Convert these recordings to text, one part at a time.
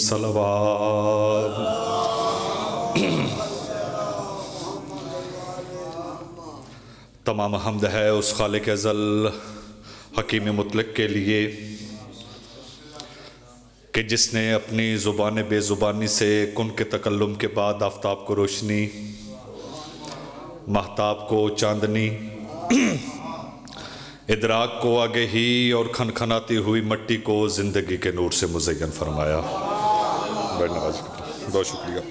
صلوات تمام حمد ہے اس خالق ازل حکیم مطلق کے لیے کہ جس نے اپنی زبان بے زبانی سے کن کے تکلم کے بعد آفتاب کو روشنی، مہتاب کو چاندنی، ادراک کو آگہی اور کھنکھناتی ہوئی مٹی کو زندگی کے نور سے مزین فرمایا۔ بہت شکریہ۔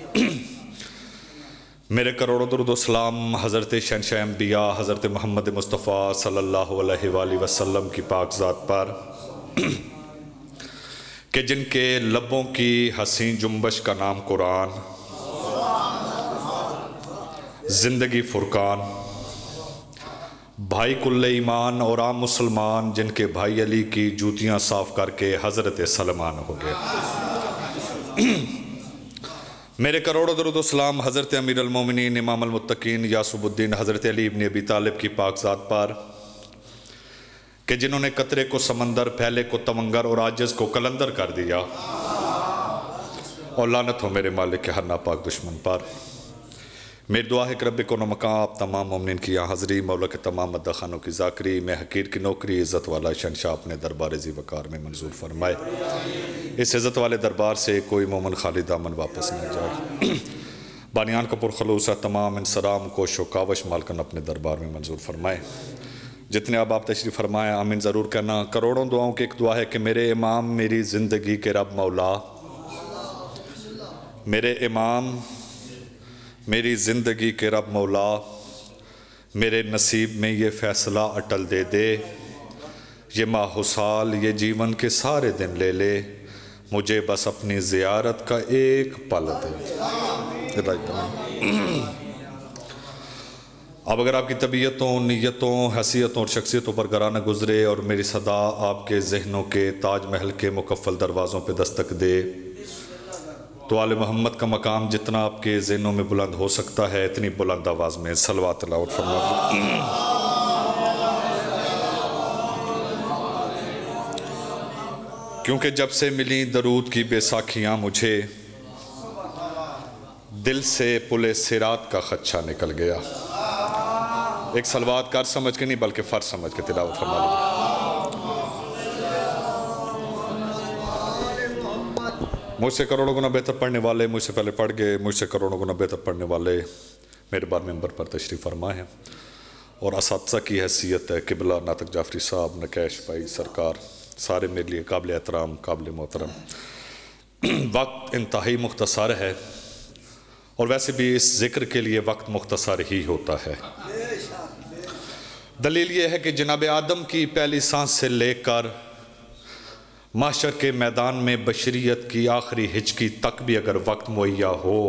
میرے کروڑوں درود و سلام حضرت شہنشاہ انبیاء حضرت محمد مصطفیٰ صلی اللہ علیہ وآلہ وسلم کی پاک ذات پر کہ جن کے لبوں کی حسین جنبش کا نام قرآن، زندگی فرقان، بھائی کل ایمان اور عام مسلمان جن کے بھائی علی کی جوتیاں صاف کر کے حضرت سلمان ہو گئے۔ میرے کروڑوں درود و سلام حضرت امیر المومنین امام المتقین یعصب الدین حضرت علی ابن ابی طالب کی پاک ذات پر کہ جنہوں نے قطرے کو سمندر، پھیلے کو تمنگر اور عاجز کو قلندر کر دیا، اور لعنت ہو میرے مالک کے ہر ناپاک دشمن پر۔ میری دعا ہے کہ رب کون و مکان آپ تمام مومنین کی یہاں حضری، مولا کے تمام مدہ خانوں کی ذاکری، میں حقیر کی نوکری، عزت والا شہنشاہ اپنے دربار ذی وقار میں منظور فرمائے۔ اس عزت والے دربار سے کوئی مومن خالی دامن واپس نہ جائے۔ بانیان کا پرخلوص تمام انسرام کوش و کاوش مالکن اپنے دربار میں منظور فرمائے۔ جتنے آپ تشریف فرمائیں آمین ضرور کہنا۔ کروڑوں دعاؤں کی ایک دعا ہے کہ میرے امام میری زندگی کے رب مولا، میرے امام میری زندگی کے رب مولا، میرے نصیب میں یہ فیصلہ اٹل دے دے، یہ ماہ و سال یہ جیون کے سارے دن لے لے، مجھے بس اپنی زیارت کا ایک پل دے۔ اب اگر آپ کی طبیعتوں، نیتوں، حیثیتوں اور شخصیتوں پر گرانہ گزرے اور میری صدا آپ کے ذہنوں کے تاج محل کے مکفل دروازوں پہ دستک دے، تو آل محمد کا مقام جتنا آپ کے ذہنوں میں بلند ہو سکتا ہے اتنی بلند آواز میں صلوات تلاوت فرمائیے۔ کیونکہ جب سے ملی درود کی بے ساکھیاں مجھے، دل سے پل صراط کا خدشہ نکل گیا۔ ایک صلوات کار سمجھ کے نہیں بلکہ فرض سمجھ کے تلاوت فرما لیجیے۔ مجھ سے کروڑوں گنا بہتر پڑھنے والے مجھ سے پہلے پڑھ گئے، مجھ سے کروڑوں گنا بہتر پڑھنے والے میرے بعد ممبر پر تشریف فرما ہیں، اور اساتذہ کی حیثیت ہے قبلہ ناطق جعفری صاحب، نکیش بھائی سرکار، سارے میرے لیے قابل احترام، قابل محترم۔ وقت انتہائی مختصر ہے، اور ویسے بھی اس ذکر کے لیے وقت مختصر ہی ہوتا ہے۔ دلیل یہ ہے کہ جناب آدم کی پہلی سانس سے لے کر محشر کے میدان میں بشریت کی آخری ہچکی تک بھی اگر وقت مہیا ہو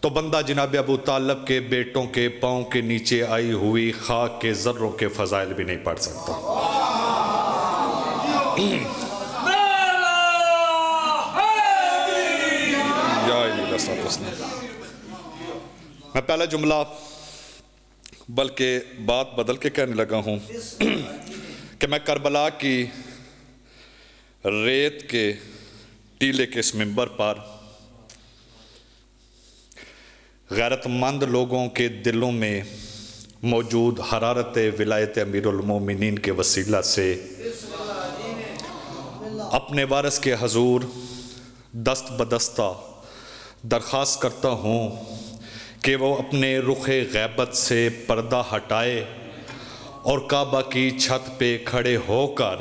تو بندہ جناب ابو طالب کے بیٹوں کے پاؤں کے نیچے آئی ہوئی خاک کے ذروں کے فضائل بھی نہیں پڑھ سکتا۔ میں پہلا جملہ بلکہ بات بدل کے کہنے لگا ہوں کہ میں کربلا کی ریت کے ٹیلے کے اس منبر پر غیرت مند لوگوں کے دلوں میں موجود حرارت ولایت امیر المومنین کے وسیلہ سے اپنے وارث کے حضور دست بدستہ درخواست کرتا ہوں کہ وہ اپنے رخ غیبت سے پردہ ہٹائے اور کعبہ کی چھت پہ کھڑے ہو کر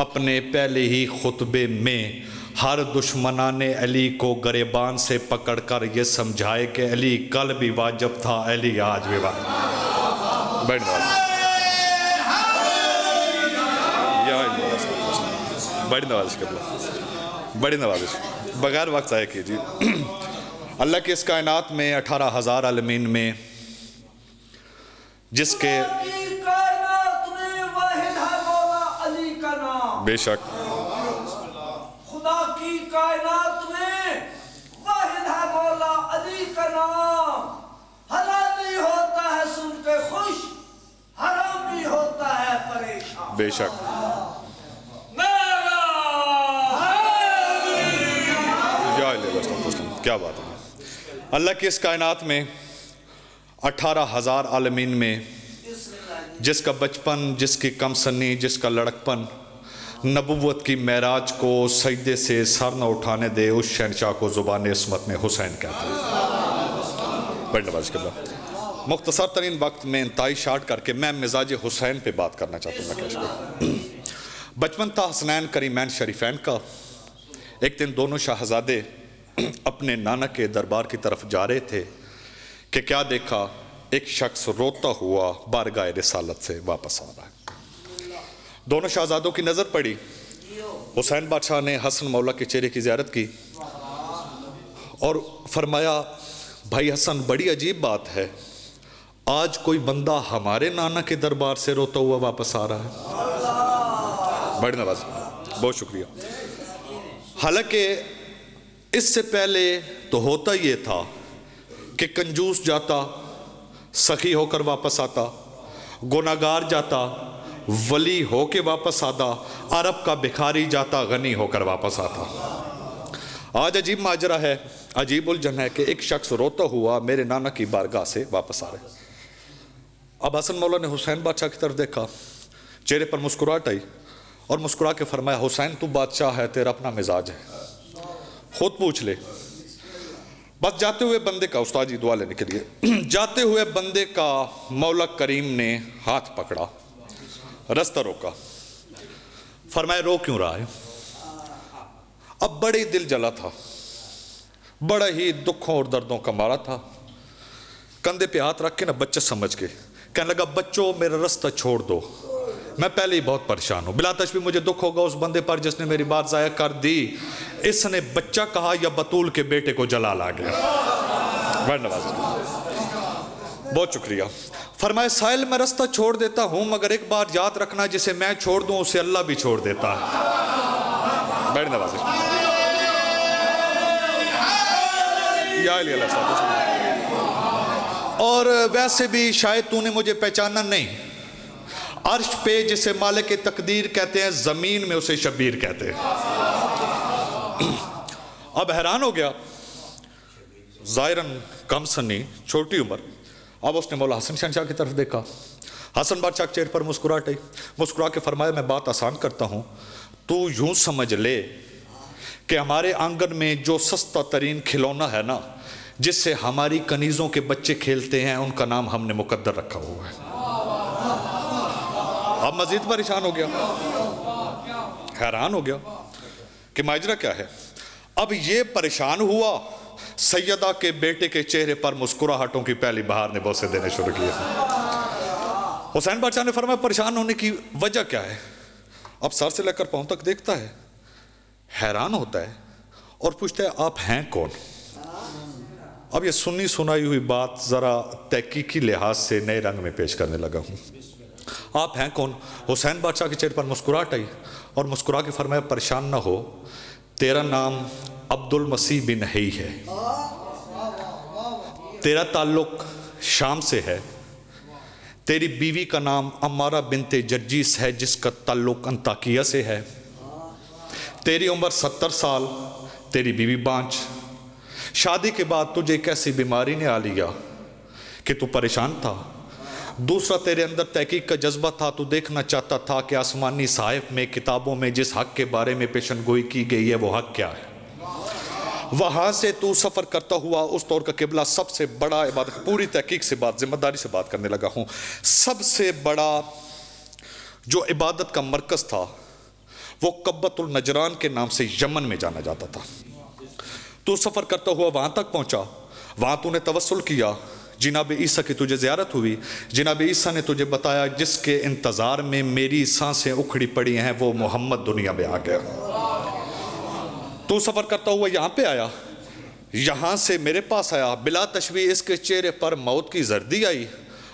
اپنے پہلے ہی خطبے میں ہر دشمنان علی کو گریبان سے پکڑ کر یہ سمجھائے کہ علی کل بھی واجب تھا، علی آج بھی واجب۔ بڑی نوازش بغیر وقت ضائع کیجیے۔ اللہ کی اس کائنات میں 18,000 عالمین میں جس کے بے شک خدا کی کائنات میں واحد ہے مولا علی کا نام، حلال بھی ہوتا ہے سن کے خوش، حرام بھی ہوتا ہے پریشان۔ بے شک میرا کیا بات ہے. اللہ کی اس کائنات میں 18,000 عالمین میں جس کا بچپن، جس کی کم سنی، جس کا لڑکپن نبوت کی معراج کو سجدے سے سر نہ اٹھانے دے، اس شہنشاہ کو زبان عصمت میں حسین کہتے ہیں. بڑی نواز کے بعد مختصر ترین وقت میں انتہائی شارٹ کر کے میں مزاج حسین پہ بات کرنا چاہتا ہوں. میں کیش بچپن تھا حسنین کریمین شریفین کا. ایک دن دونوں شاہزادے اپنے نانا کے دربار کی طرف جا رہے تھے کہ کیا دیکھا، ایک شخص روتا ہوا بارگاہ رسالت سے واپس آ رہا ہے. دونوں شاہزادوں کی نظر پڑی. حسین بادشاہ نے حسن مولا کے چہرے کی زیارت کی اور فرمایا، بھائی حسن، بڑی عجیب بات ہے، آج کوئی بندہ ہمارے نانا کے دربار سے روتا ہوا واپس آ رہا ہے. بڑی نواز، بہت شکریہ. حالانکہ اس سے پہلے تو ہوتا یہ تھا کہ کنجوس جاتا سخی ہو کر واپس آتا، گناہگار جاتا ولی ہو کے واپس آتا، عرب کا بھکاری جاتا غنی ہو کر واپس آتا. آج عجیب ماجرا ہے، عجیب الجھن ہے کہ ایک شخص روتا ہوا میرے نانا کی بارگاہ سے واپس آ رہا ہے. اب حسن مولا نے حسین بادشاہ کی طرف دیکھا، چہرے پر مسکراہٹ آئی اور مسکرا کے فرمایا، حسین تو بادشاہ ہے، تیرا اپنا مزاج ہے، خود پوچھ لے. بس جاتے ہوئے بندے کا، استاد جی دعا لینے کے لیے، جاتے ہوئے بندے کا مولا کریم نے ہاتھ پکڑا، رستہ روکا، فرمایا رو کیوں رہا ہے؟ اب بڑے دل جلا تھا، بڑا ہی دکھوں اور دردوں کا مارا تھا. کندھے پہ ہاتھ رکھ کے نا بچہ سمجھ کے کہنے لگا، بچوں میرا رستہ چھوڑ دو، میں پہلے ہی بہت پریشان ہوں. بلا تشبیہ مجھے دکھ ہوگا اس بندے پر جس نے میری بات ضائع کر دی. اس نے بچہ کہا یا بطول کے بیٹے کو جلال آ گیا. بہت شکریہ. فرمائے، سائل میں رستہ چھوڑ دیتا ہوں، مگر ایک بات یاد رکھنا، جسے میں چھوڑ دوں اسے اللہ بھی چھوڑ دیتا ہے. بیٹھ نوازش. یا علی اللہ صاحب. اور ویسے بھی شاید تو نے مجھے پہچانا نہیں. عرش پہ جسے مالک تقدیر کہتے ہیں، زمین میں اسے شبیر کہتے ہیں. اب حیران ہو گیا، ظاہراً کم سنی، چھوٹی عمر. اب اس نے مولا حسن شہنشاہ کی طرف دیکھا. حسن بادشاہ کے چہرے پر مسکراہٹ آئی. مسکرا کے فرمایا، میں بات آسان کرتا ہوں، تو یوں سمجھ لے کہ ہمارے آنگن میں جو سستا ترین کھلونا ہے نا، جس سے ہماری کنیزوں کے بچے کھیلتے ہیں، ان کا نام ہم نے مقدر رکھا ہوا ہے. اب مزید پریشان ہو گیا، حیران ہو گیا کہ ماجرا کیا ہے. اب یہ پریشان ہوا، سیدہ کے بیٹے کے چہرے پر مسکراہٹوں کی پہلی بہار نے بوسے دینے شروع کیے. حسین بادشاہ نے فرمایا، پریشان ہونے کی وجہ کیا ہے؟ اب سر سے لے کر پاؤں تک دیکھتا ہے، حیران ہوتا ہے اور پوچھتا ہے، آپ ہیں کون؟ اب یہ سنی سنائی ہوئی بات ذرا تحقیقی لحاظ سے نئے رنگ میں پیش کرنے لگا ہوں. آپ ہیں کون؟ حسین بادشاہ کے چہرے پر مسکراہٹ آئی اور مسکرا کے فرمایا، پریشان نہ ہو، تیرا نام عبد المسیح بن حی ہے، تیرا تعلق شام سے ہے، تیری بیوی کا نام عمارہ بنت جرجیس ہے جس کا تعلق انطاکیہ سے ہے، تیری عمر 70 سال، تیری بیوی بانچ. شادی کے بعد تجھے ایک ایسی بیماری نے آ لیا کہ تو پریشان تھا. دوسرا، تیرے اندر تحقیق کا جذبہ تھا، تو دیکھنا چاہتا تھا کہ آسمانی صحائف میں، کتابوں میں جس حق کے بارے میں پیشن گوئی کی گئی ہے وہ حق کیا ہے. وہاں سے تو سفر کرتا ہوا اس دور کا قبلہ سب سے بڑا عبادت، پوری تحقیق سے بات، ذمہ داری سے بات کرنے لگا ہوں، سب سے بڑا جو عبادت کا مرکز تھا وہ قبۃ النجران کے نام سے یمن میں جانا جاتا تھا. تو سفر کرتا ہوا وہاں تک پہنچا، وہاں تو نے توسل کیا، جناب عیسیٰ کی تجھے زیارت ہوئی. جناب عیسیٰ نے تجھے بتایا، جس کے انتظار میں میری سانسیں اکھڑی پڑی ہیں وہ محمد دنیا میں آ گیا. تو سفر کرتا ہوا یہاں پہ آیا، یہاں سے میرے پاس آیا. بلا تشبیہ اس کے چہرے پر موت کی زردی آئی.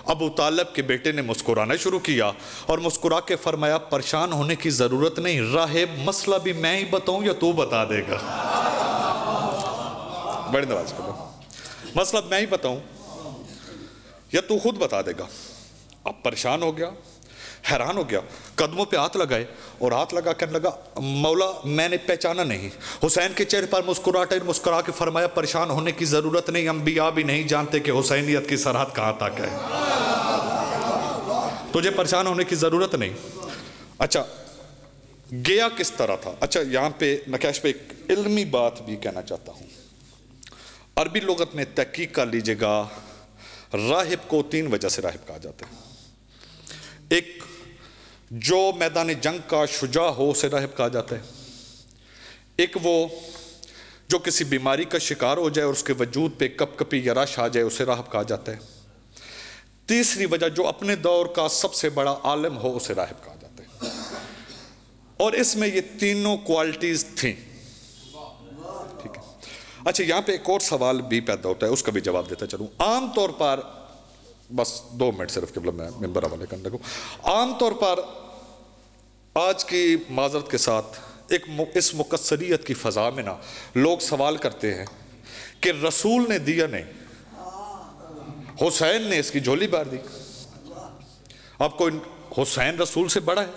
ابو طالب کے بیٹے نے مسکرانا شروع کیا اور مسکرا کے فرمایا، پریشان ہونے کی ضرورت نہیں، راہب، مسئلہ بھی میں ہی بتاؤں یا تو بتا دے گا؟ بڑی نواز کرو. مسئلہ میں ہی بتاؤں یا تو خود بتا دے گا؟ اب پریشان ہو گیا، حیران ہو گیا, قدموں پہ ہاتھ لگائے اور ہاتھ لگا کہنے لگا مولا میں نے پہچانا نہیں. حسین کے چہرے پر مسکرا کے فرمایا پریشان ہونے کی ضرورت نہیں, انبیاء بھی نہیں جانتے کہ حسینیت کی سرحد کہاں تک ہے, تجھے پریشان ہونے کی ضرورت نہیں. اچھا گیا کس طرح تھا؟ اچھا یہاں پہ نکیش پہ ایک علمی بات بھی کہنا چاہتا ہوں. عربی لغت میں تحقیق کر لیجئے گا, راہب کو 3 وجہ سے راہب کہا جاتا ہے. ایک جو میدان جنگ کا شجاع ہو اسے راہب کہا جاتا ہے. ایک وہ جو کسی بیماری کا شکار ہو جائے اور اس کے وجود پہ کپ کپی یا رش آ جائے اسے راہب کہا جاتا ہے. تیسری وجہ جو اپنے دور کا سب سے بڑا عالم ہو اسے راہب کہا جاتا ہے. اور اس میں یہ تینوں کوالٹیز تھیں. ٹھیک ہے. اچھا یہاں پہ ایک اور سوال بھی پیدا ہوتا ہے, اس کا بھی جواب دیتا چلوں. عام طور پر بس 2 منٹ صرف قبلہ میں ممبر حوالے کرنے لگوں. عام طور پر آج کی معذرت کے ساتھ اس مقصریت کی فضا میں نا لوگ سوال کرتے ہیں کہ رسول نے دیا نہیں, حسین نے اس کی جھولی بھر دی. اب کوئی حسین رسول سے بڑا ہے؟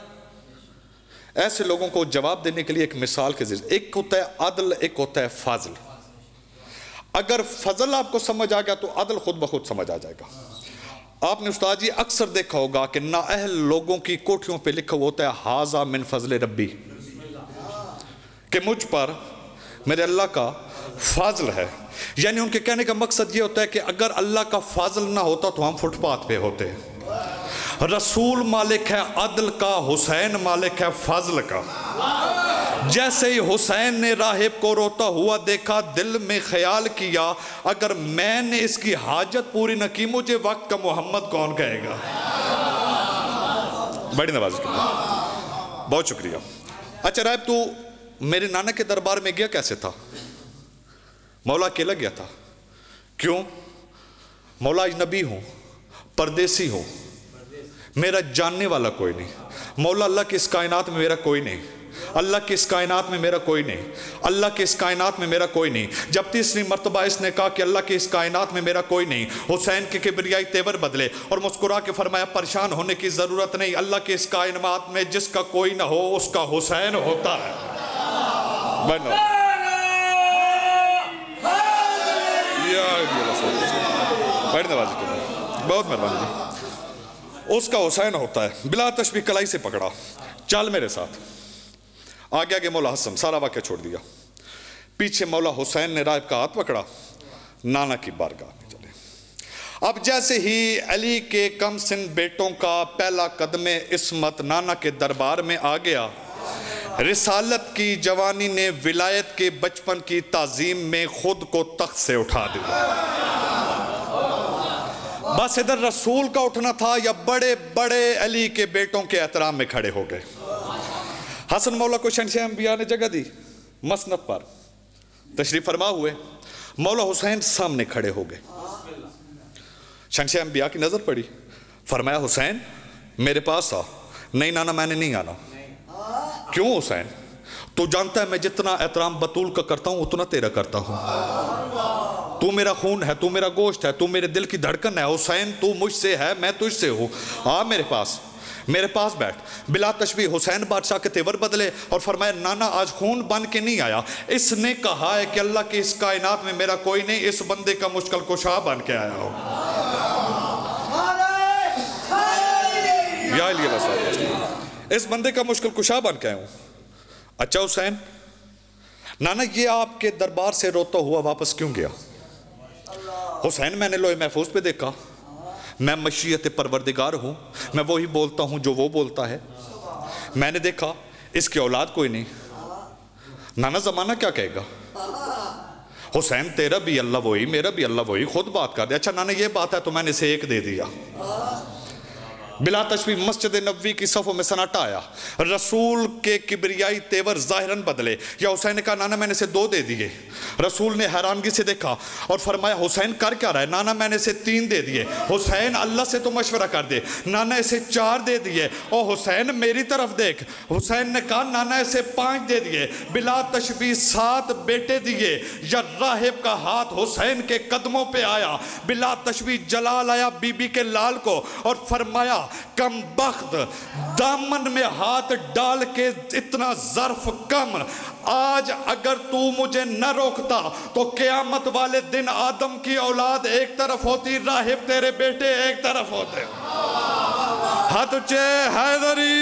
ایسے لوگوں کو جواب دینے کے لیے ایک مثال کے ذریعے, ایک ہوتا ہے عدل, ایک ہوتا ہے فضل. اگر فضل آپ کو سمجھ آ گیا تو عدل خود بخود سمجھ آ جائے گا. آپ نے استاد جی اکثر دیکھا ہوگا کہ نااہل لوگوں کی کوٹھیوں پہ لکھا ہوتا ہے ھذا من فضل ربی, کہ مجھ پر میرے اللہ کا فضل ہے. یعنی ان کے کہنے کا مقصد یہ ہوتا ہے کہ اگر اللہ کا فضل نہ ہوتا تو ہم فٹ پاتھ پہ ہوتے. رسول مالک ہے عدل کا, حسین مالک ہے فضل کا. جیسے ہی حسین نے راہب کو روتا ہوا دیکھا دل میں خیال کیا اگر میں نے اس کی حاجت پوری نہ کی مجھے وقت کا محمد کون کہے گا. بڑی نوازش کی, بہت شکریہ. اچھا راہب تو میرے نانا کے دربار میں گیا کیسے تھا؟ مولا اکیلا گیا تھا. کیوں؟ مولا اجنبی ہوں, پردیسی ہوں, میرا جاننے والا کوئی نہیں. مولا اللہ کی اس کائنات میں میرا کوئی نہیں, اللہ کی اس کائنات میں میرا کوئی نہیں, اللہ کی اس کائنات میں میرا کوئی نہیں. جب تیسری مرتبہ اس نے کہا کہ اللہ کی اس کائنات میں میرا کوئی نہیں, حسین کے کبریائی تیور بدلے اور مسکرا کے فرمایا پریشان ہونے کی ضرورت نہیں, اللہ کی اس کائنات میں جس کا کوئی نہ ہو اس کا حسین ہوتا ہے. بہت مہربانی جی. اس کا حسین ہوتا ہے. بلا تشبیہ کلائی سے پکڑا, چل میرے ساتھ. آگے آگے مولا حسن, سارا واقعہ چھوڑ دیا. پیچھے مولا حسین نے راہب کا ہاتھ پکڑا, نانا کی بارگاہ میں چلے. اب جیسے ہی علی کے کم سن بیٹوں کا پہلا قدم عصمت نانا کے دربار میں آ گیا, رسالت کی جوانی نے ولایت کے بچپن کی تعظیم میں خود کو تخت سے اٹھا دیا. بس ادھر رسول کا اٹھنا تھا یا بڑے بڑے علی کے بیٹوں کے احترام میں کھڑے ہو گئے. حسن مولا کو شہنشاہ انبیاء نے جگہ دی, مسند پر تشریف فرما ہوئے. مولا حسین سامنے کھڑے ہو گئے. شہنشاہ انبیاء کی نظر پڑی, فرمایا حسین میرے پاس آ. نہیں نانا میں نے نہیں آنا. کیوں حسین؟ تو جانتا ہے میں جتنا احترام بطول کا کرتا ہوں اتنا تیرا کرتا ہوں. تو میرا خون ہے, تو میرا گوشت ہے, تو میرے دل کی دھڑکن ہے. حسین تو مجھ سے ہے, میں تجھ سے ہوں. آ میرے پاس بیٹھ. بلا تشبیہ حسین بادشاہ کے تیور بدلے اور فرمایا نانا آج خون بن کے نہیں آیا, اس نے کہا ہے کہ اللہ کی اس کائنات میں میرا کوئی نہیں, اس بندے کا مشکل کشا بن کے آیا ہو. یا علی اس بندے کا مشکل کشا بن کے آیا ہوں. اچھا حسین, نانا یہ آپ کے دربار سے روتا ہوا واپس کیوں گیا؟ حسین میں نے لوح محفوظ پہ دیکھا, میں مشیت پروردگار ہوں, میں وہی بولتا ہوں جو وہ بولتا ہے. میں نے دیکھا اس کی اولاد کوئی نہیں. نانا زمانہ کیا کہے گا؟ حسین تیرا بھی اللہ وہی, میرا بھی اللہ وہی, خود بات کر دے. اچھا نانا یہ بات ہے تو میں نے اسے 1 دے دیا. بلا تشبیہ مسجد نبوی کی صفوں میں سناٹا آیا. رسول کے کبریائی تیور ظاہراً بدلے. یا حسین نے کہا نانا میں نے اسے 2 دے دیے. رسول نے حیرانگی سے دیکھا اور فرمایا حسین کر کیا رہا ہے؟ نانا میں نے اسے 3 دے دیے. حسین اللہ سے تو مشورہ کر دے. نانا اسے 4 دے دیے. اور حسین میری طرف دیکھ. حسین نے کہا نانا اسے 5 دے دیے. بلا تشبیہ 7 بیٹے دیے. یا راہب کا ہاتھ حسین کے قدموں پہ آیا. بلا تشبیہ جلال آیا بی بی کے لال کو اور فرمایا کم بخت دامن میں ہاتھ ڈال کے اتنا ظرف کم. آج اگر تو مجھے نہ روکتا تو قیامت والے دن آدم کی اولاد ایک طرف ہوتی, راہب تیرے بیٹے ایک طرف ہوتے. ہاتھ اونچے حیدری.